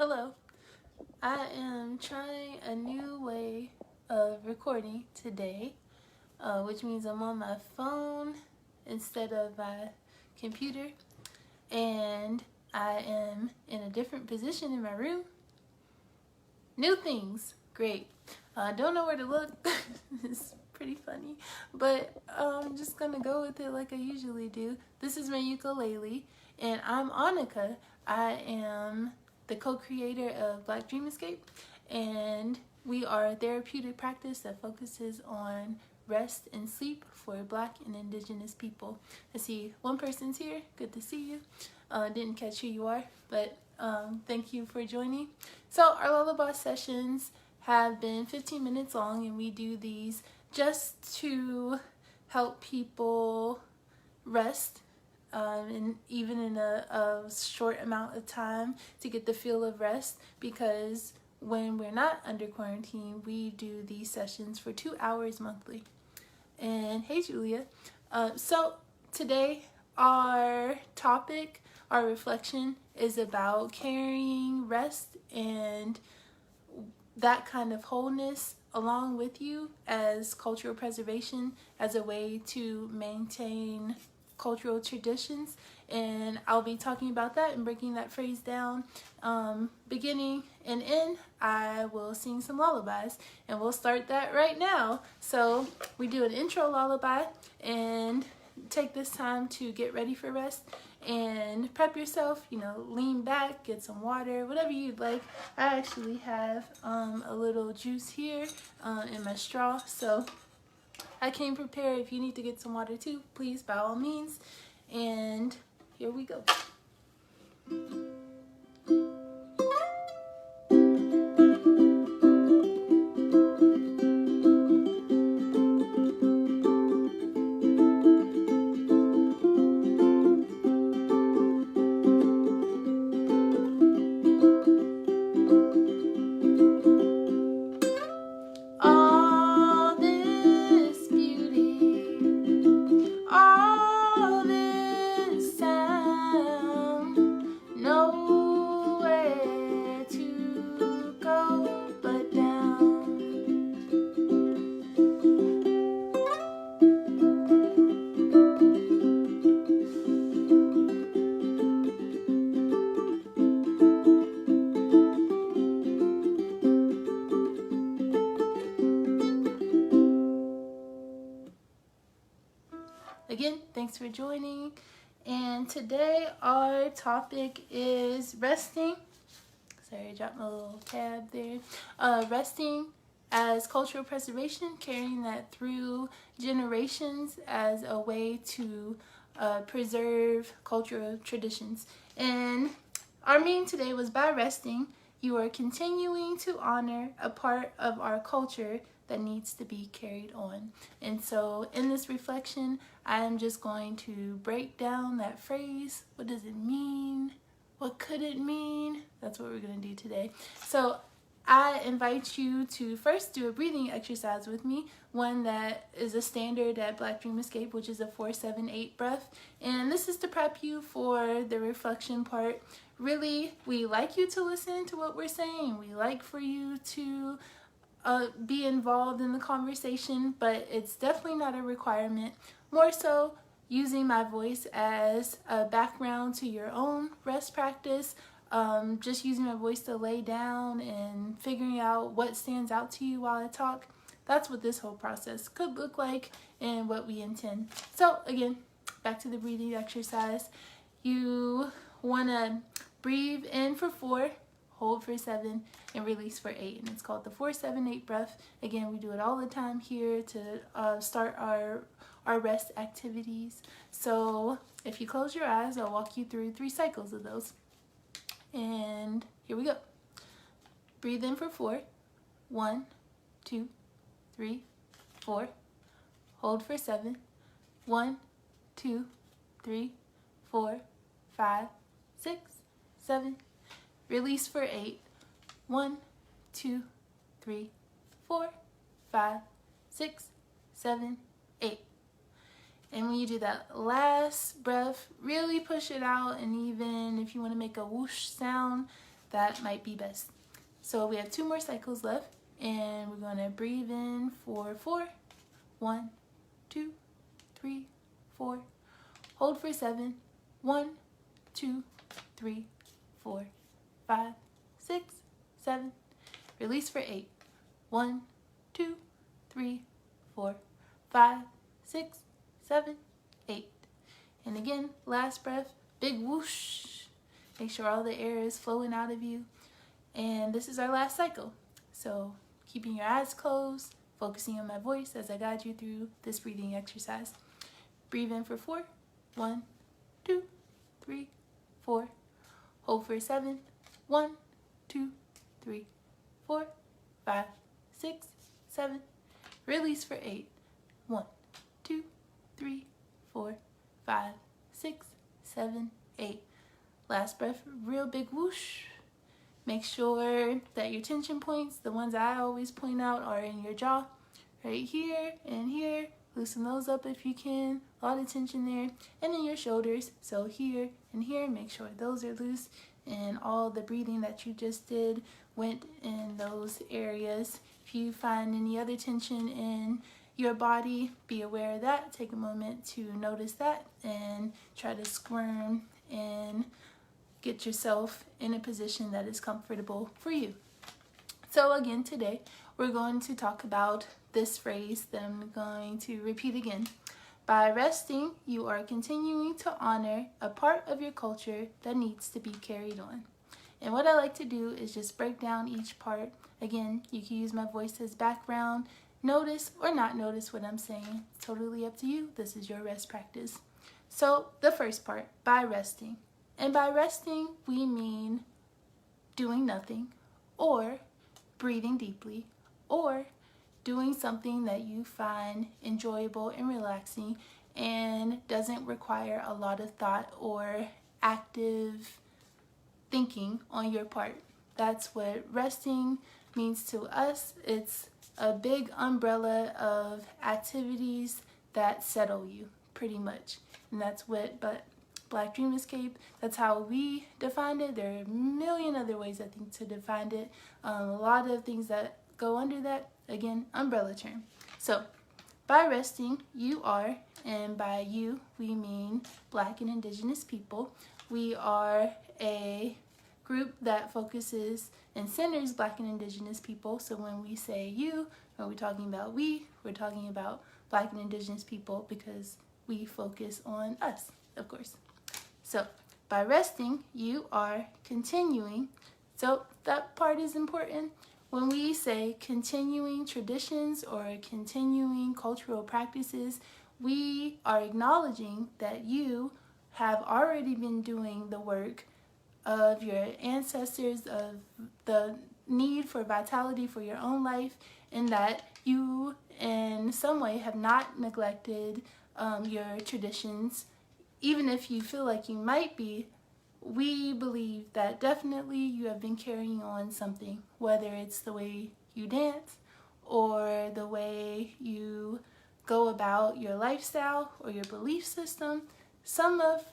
Hello, I am trying a new way of recording today, which means I'm on my phone instead of my computer, and I am in a different position in my room. New things, great. Don't know where to look. It's pretty funny, but I'm just gonna go with it like I usually do. This is my ukulele, and I'm Onika. I am the co-creator of Black Dream Escape, and we are a therapeutic practice that focuses on rest and sleep for Black and Indigenous people. I see one person's here. Good to see you. Didn't catch who you are, but thank you for joining. So our lullaby sessions have been 15 minutes long, and we do these just to help people rest, and even in a short amount of time to get the feel of rest, because when we're not under quarantine, we do these sessions for 2 hours monthly. And hey, Julia. So today our topic, our reflection is about carrying rest and that kind of wholeness along with you as cultural preservation, as a way to maintain cultural traditions. And I'll be talking about that and breaking that phrase down. Beginning and end, I will sing some lullabies, and we'll start that right now. So we do an intro lullaby and take this time to get ready for rest and prep yourself, lean back, get some water, whatever you'd like. I actually have a little juice here in my straw, so I came prepared. If you need to get some water too, please, by all means. And here we go. Again, thanks for joining. And today our topic is resting. Sorry, I dropped my little tab there. Resting as cultural preservation, carrying that through generations as a way to preserve cultural traditions. And our meaning today was, by resting, you are continuing to honor a part of our culture that needs to be carried on. And so in this reflection, I am just going to break down that phrase. What does it mean? What could it mean? That's what we're going to do today. So I invite you to first do a breathing exercise with me, one that is a standard at Black Dream Escape, which is a 4-7-8 breath. And this is to prep you for the reflection part. Really, we like you to listen to what we're saying. We like for you to be involved in the conversation, but it's definitely not a requirement. More so using my voice as a background to your own rest practice, just using my voice to lay down and figuring out what stands out to you while I talk. That's what this whole process could look like and what we intend. So again, back to the breathing exercise. You want to breathe in for 4, hold for 7, and release for 8. And it's called the 4-7-8 breath. Again, we do it all the time here to start our rest activities. So if you close your eyes, I'll walk you through 3 cycles of those. And here we go. Breathe in for 4. 1, 2, 3, 4. Hold for 7. 1, 2, 3, 4, 5, 6, 7. Release for 8. 1, 2, 3, 4, 5, 6, 7, 8. And when you do that last breath, really push it out. And even if you want to make a whoosh sound, that might be best. So we have 2 more cycles left, and we're going to breathe in for 4. 1, 2, 3, 4. Hold for 7. 1, 2, 3, 4, 5, 6, 7. Release for 8. 1, 2, 3, 4, 5, 6, 7, 8. And again, last breath, big whoosh. Make sure all the air is flowing out of you. And this is our last cycle. So keeping your eyes closed, focusing on my voice as I guide you through this breathing exercise. Breathe in for 4. 1, 2, 3, 4. Hold for 7. 1, 2, 3, 4, 5, 6, 7. Release for 8. 1, 2, 3, 4, 5, 6, 7, 8. Last breath, real big whoosh. Make sure that your tension points, the ones I always point out, are in your jaw, right here and here. Loosen those up if you can. A lot of tension there. And then your shoulders, so here and here, make sure those are loose. And all the breathing that you just did went in those areas. If you find any other tension in your body, be aware of that. Take a moment to notice that and try to squirm and get yourself in a position that is comfortable for you. So again, today we're going to talk about this phrase that I'm going to repeat again. By resting, you are continuing to honor a part of your culture that needs to be carried on. And what I like to do is just break down each part. Again, you can use my voice as background, notice or not notice what I'm saying. It's totally up to you. This is your rest practice. So the first part, by resting. And by resting, we mean doing nothing, or breathing deeply, or doing something that you find enjoyable and relaxing and doesn't require a lot of thought or active thinking on your part. That's what resting means to us. It's a big umbrella of activities that settle you, pretty much. And that's what Black Dream Escape, that's how we defined it. There are a million other ways, I think, to define it. A lot of things that go under that. Again, umbrella term. So, by resting, you are, and by you, we mean Black and Indigenous people. We are a group that focuses and centers Black and Indigenous people. So when we say you, when we're talking about we're talking about Black and Indigenous people because we focus on us, of course. So, by resting, you are continuing. So, that part is important. When we say continuing traditions or continuing cultural practices, we are acknowledging that you have already been doing the work of your ancestors, of the need for vitality for your own life, and that you in some way have not neglected your traditions. Even if you feel like you might be, we believe that definitely you have been carrying on something, whether it's the way you dance or the way you go about your lifestyle or your belief system. Some of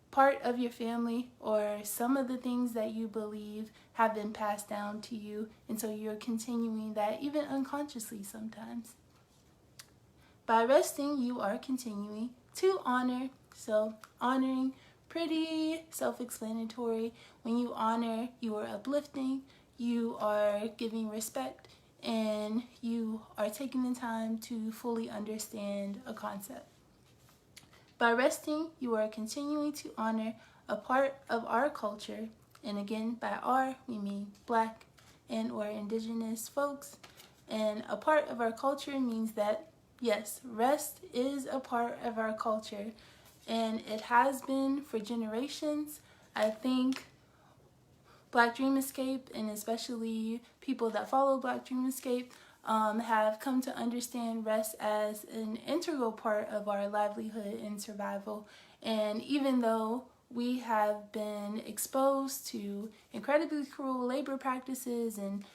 part of your family or some of the things that you believe have been passed down to you, and so you're continuing that even unconsciously sometimes. By resting, you are continuing to honor. So honoring, pretty self-explanatory. When you honor, you are uplifting, you are giving respect, and you are taking the time to fully understand a concept. By resting, you are continuing to honor a part of our culture, and again, by our, we mean Black and or Indigenous folks, and a part of our culture means that, yes, rest is a part of our culture. And it has been for generations. I think Black Dream Escape, and especially people that follow Black Dream Escape, have come to understand rest as an integral part of our livelihood and survival. And even though we have been exposed to incredibly cruel labor practices and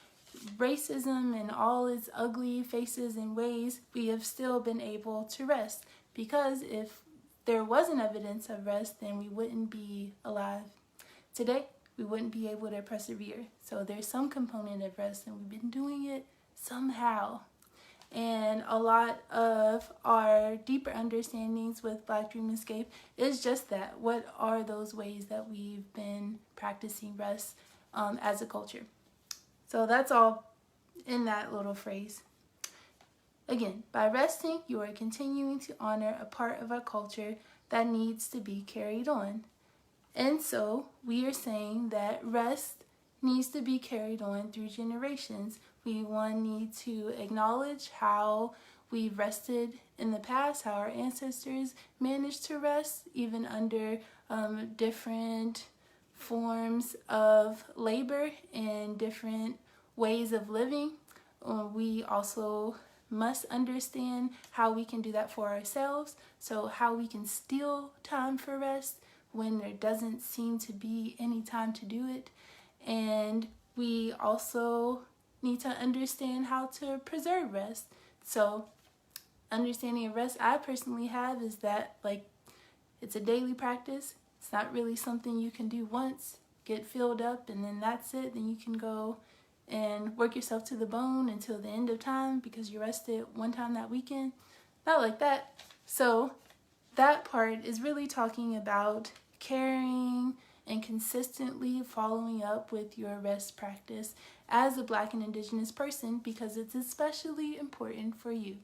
racism and all its ugly faces and ways, we have still been able to rest. Because if there wasn't evidence of rest, then we wouldn't be alive. Today, we wouldn't be able to persevere. So there's some component of rest, and we've been doing it somehow. And a lot of our deeper understandings with Black Dream Escape is just that. What are those ways that we've been practicing rest as a culture? So that's all in that little phrase. Again, by resting, you are continuing to honor a part of our culture that needs to be carried on. And so we are saying that rest needs to be carried on through generations. We need to acknowledge how we've rested in the past, how our ancestors managed to rest, even under different forms of labor and different ways of living. We also must understand how we can do that for ourselves. So how we can steal time for rest when there doesn't seem to be any time to do it. And we also need to understand how to preserve rest. So understanding of rest I personally have is that, like, it's a daily practice. It's not really something you can do once, get filled up, and then that's it. Then you can go and work yourself to the bone until the end of time because you rested one time that weekend. Not like that. So that part is really talking about caring and consistently following up with your rest practice as a Black and Indigenous person, because it's especially important for you.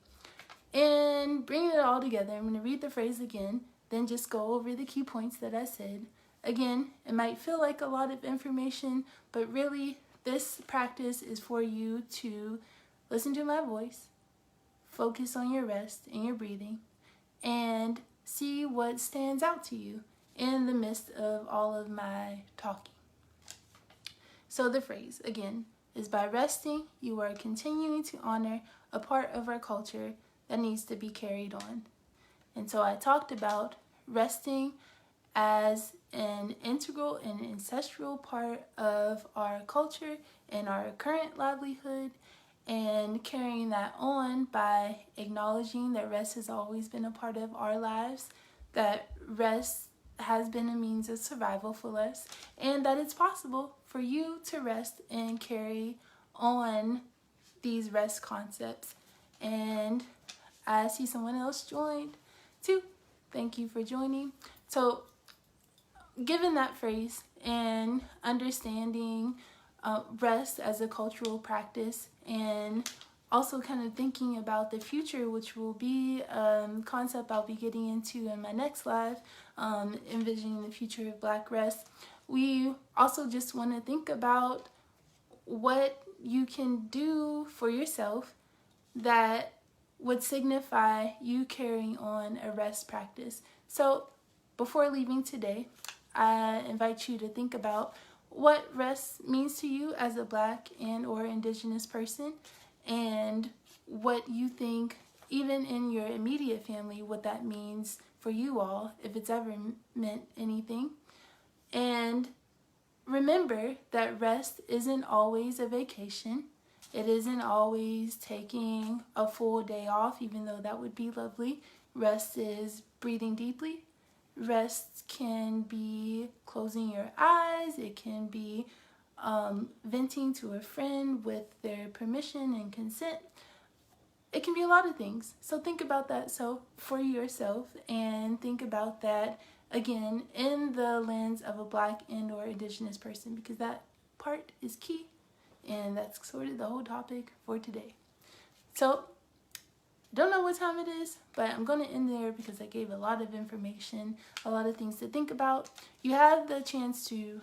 And bringing it all together, I'm going to read the phrase again, then just go over the key points that I said. Again, it might feel like a lot of information, but really this practice is for you to listen to my voice, focus on your rest and your breathing, and see what stands out to you in the midst of all of my talking. So the phrase, again, is by resting, you are continuing to honor a part of our culture that needs to be carried on. And so I talked about resting as an integral and ancestral part of our culture and our current livelihood, and carrying that on by acknowledging that rest has always been a part of our lives, that rest has been a means of survival for us, and that it's possible for you to rest and carry on these rest concepts. And I see someone else joined too. Thank you for joining. So given that phrase and understanding rest as a cultural practice, and also kind of thinking about the future, which will be a concept I'll be getting into in my next live, envisioning the future of Black rest, we also just want to think about what you can do for yourself that would signify you carrying on a rest practice. So before leaving today, I invite you to think about what rest means to you as a Black and or Indigenous person, and what you think, even in your immediate family, what that means for you all, if it's ever meant anything. And remember that rest isn't always a vacation. It isn't always taking a full day off, even though that would be lovely. Rest is breathing deeply. Rest can be closing your eyes. It can be venting to a friend with their permission and consent. It can be a lot of things. So think about that for yourself, and think about that again in the lens of a Black and or Indigenous person, because that part is key, and that's sort of the whole topic for today. So don't know what time it is, but I'm going to end there because I gave a lot of information, a lot of things to think about. You have the chance to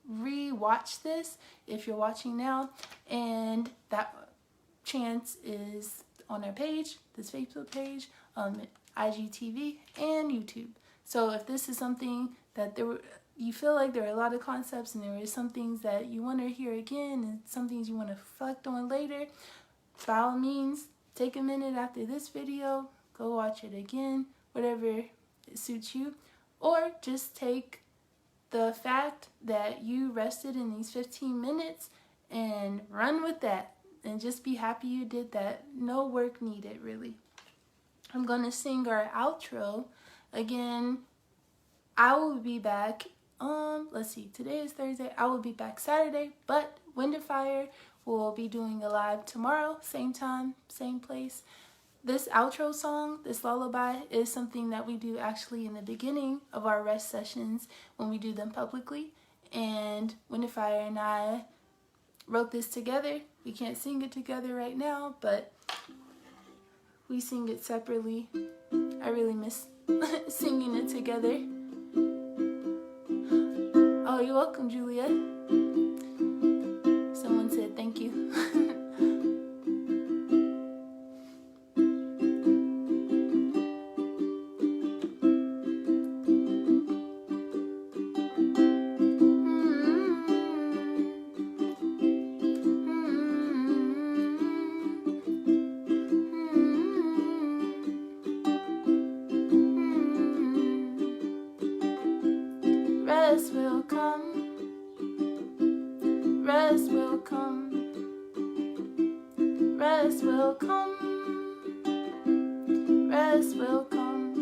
re-watch this if you're watching now, and that chance is on our page, this Facebook page, IGTV, and YouTube. So if this is something that you feel like there are a lot of concepts and there are some things that you want to hear again and some things you want to reflect on later, by all means, take a minute after this video, go watch it again, whatever suits you, or just take the fact that you rested in these 15 minutes and run with that, and just be happy you did that. No work needed, really. I'm going to sing our outro. Again, I will be back let's see, today is Thursday. I will be back Saturday, but Wind and Fire will be doing a live tomorrow, same time, same place. This outro song, this lullaby, is something that we do actually in the beginning of our rest sessions when we do them publicly. And Wind and Fire and I wrote this together. We can't sing it together right now, but we sing it separately. I really miss singing it together. Oh, you're welcome, Julia. Someone said thank you. Rest will come, rest will come, rest will come, rest will come.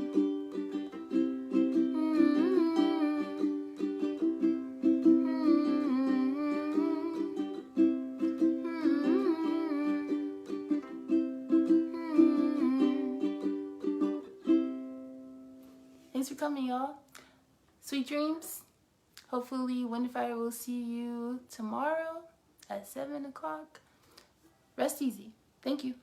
Thanks for coming, y'all. Sweet dreams. Hopefully, Wind and Fire will see you tomorrow at 7 o'clock. Rest easy. Thank you.